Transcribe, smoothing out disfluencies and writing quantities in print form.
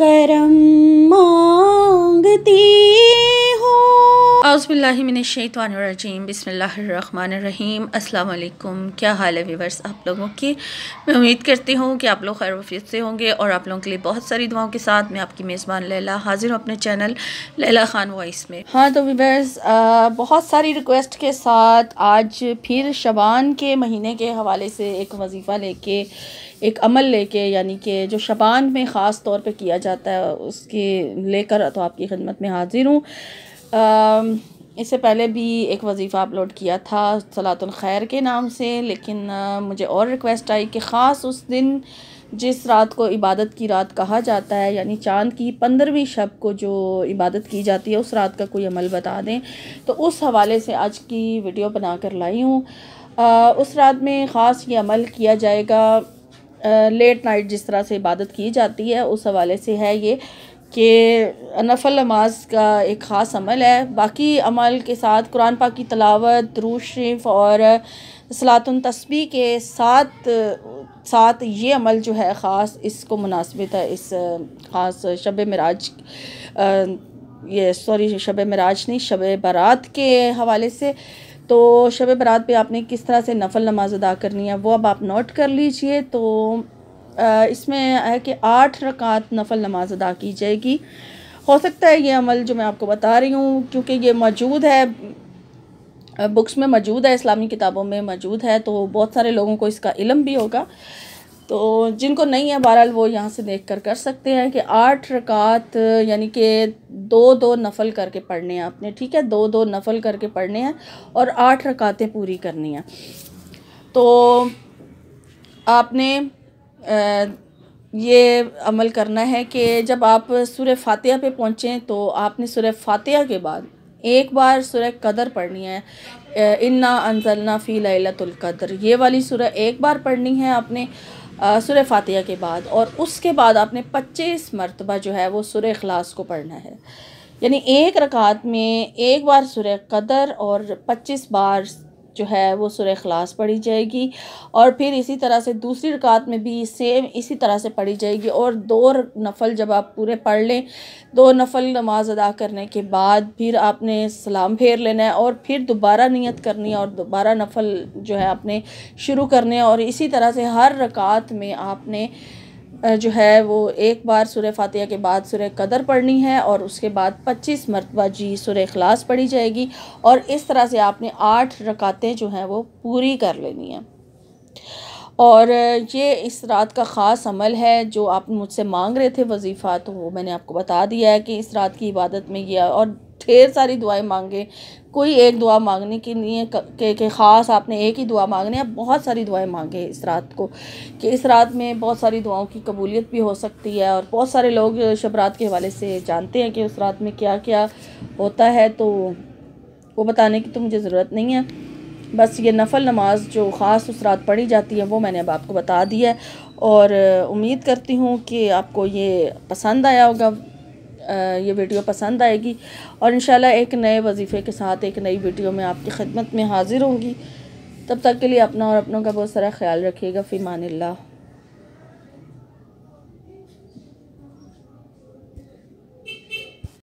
करम मांगती हूँ। औज़ुबिल्लाहि मिनश्शैतानिर्रजीम, बिस्मिल्लाहिर्रहमानिर्रहीम। अस्सलाम वालेकुम। क्या हाल है व्यूअर्स आप लोगों की। मैं उम्मीद करती हूँ कि आप लोग खैर वफियत से होंगे और आप लोगों के लिए बहुत सारी दुआओं के साथ मैं आपकी मेज़बान लैला हाजिर हूँ अपने चैनल लैला खान वॉइस में। हाँ तो व्यूअर्स, बहुत सारी रिक्वेस्ट के साथ आज फिर शबान के महीने के हवाले से एक वजीफ़ा लेके, एक अमल लेके, यानी कि जो शबान में ख़ास तौर पे किया जाता है उसके लेकर तो आपकी खिदमत में हाजिर हूँ। इससे पहले भी एक वजीफ़ा अपलोड किया था सलातुल खैर के नाम से, लेकिन मुझे और रिक्वेस्ट आई कि ख़ास उस दिन जिस रात को इबादत की रात कहा जाता है, यानी चाँद की 15वीं शब को जो इबादत की जाती है, उस रात का कोई अमल बता दें। तो उस हवाले से आज की वीडियो बना कर लाई हूँ। उस रात में ख़ास ये अमल किया जाएगा। लेट नाइट जिस तरह से इबादत की जाती है उस हवाले से है ये कि नफल नमाज का एक ख़ास अमल है। बाकी अमल के साथ कुरान पाक की तिलावत, दुरूद शरीफ और सलातुन तस्बीह के साथ ये अमल जो है ख़ास इसको मुनासिबत है इस ख़ास शब मिराज, शब मिराज नहीं, शब बारात के हवाले से। तो शब बारात पे आपने किस तरह से नफल नमाज अदा करनी है वो अब आप नोट कर लीजिए। तो इसमें है कि 8 रकात नफल नमाज अदा की जाएगी। हो सकता है ये अमल जो मैं आपको बता रही हूँ, क्योंकि ये मौजूद है बुक्स में, मौजूद है इस्लामी किताबों में मौजूद है, तो बहुत सारे लोगों को इसका इल्म भी होगा। तो जिनको नहीं है बहरहाल वो यहाँ से देख कर सकते हैं कि 8 रकात यानी कि 2-2 नफल करके पढ़ने हैं आपने, ठीक है, 2-2 नफल करके पढ़ने हैं और 8 रकातें पूरी करनी हैं। तो आपने ये अमल करना है कि जब आप सूरह फातिहा पे पहुँचें तो आपने सूरह फातिहा के बाद एक बार सूरह कदर पढ़नी है। इन्ना अंज़लना फ़ी लैलतुल क़द्र, ये वाली सूरह एक बार पढ़नी है आपने सूरह फातिहा के बाद, और उसके बाद आपने 25 मरतबा जो है वो सूरह इखलास को पढ़ना है। यानी एक रकात में एक बार सूरह कदर और 25 बार जो है वो सूरह इखलास पढ़ी जाएगी। और फिर इसी तरह से दूसरी रकात में भी सेम इसी तरह से पढ़ी जाएगी। और 2 नफल जब आप पूरे पढ़ लें, 2 नफल नमाज अदा करने के बाद फिर आपने सलाम फेर लेना है और फिर दोबारा नियत करनी है और दोबारा नफल जो है आपने शुरू करने हैं। और इसी तरह से हर रकात में आपने जो है वो एक बार सूरह फातिहा के बाद सूरह कदर पढ़नी है और उसके बाद 25 मरतबा जी सूरह इखलास पढ़ी जाएगी। और इस तरह से आपने 8 रकातें जो हैं वो पूरी कर लेनी है। और ये इस रात का ख़ास अमल है जो आप मुझसे मांग रहे थे वजीफ़ा, तो वो मैंने आपको बता दिया है कि इस रात की इबादत में ये, और ढेर सारी दुआएं मांगे, कोई एक दुआ मांगने की नहीं है कि ख़ास आपने एक ही दुआ मांगनी है। बहुत सारी दुआएं मांगे इस रात को, कि इस रात में बहुत सारी दुआओं की कबूलियत भी हो सकती है। और बहुत सारे लोग शब रात के हवाले से जानते हैं कि उस रात में क्या क्या होता है, तो वो बताने की तो मुझे ज़रूरत नहीं है। बस ये नफल नमाज जो ख़ास उस रात पढ़ी जाती है वो मैंने अब आपको बता दिया है। और उम्मीद करती हूँ कि आपको ये पसंद आया होगा, ये वीडियो पसंद आएगी। और इंशाल्लाह एक नए वजीफ़े के साथ एक नई वीडियो में आपकी खिदमत में हाज़िर होंगी। तब तक के लिए अपना और अपनों का बहुत सारा ख्याल रखिएगा। फ़ी अमानिल्लाह।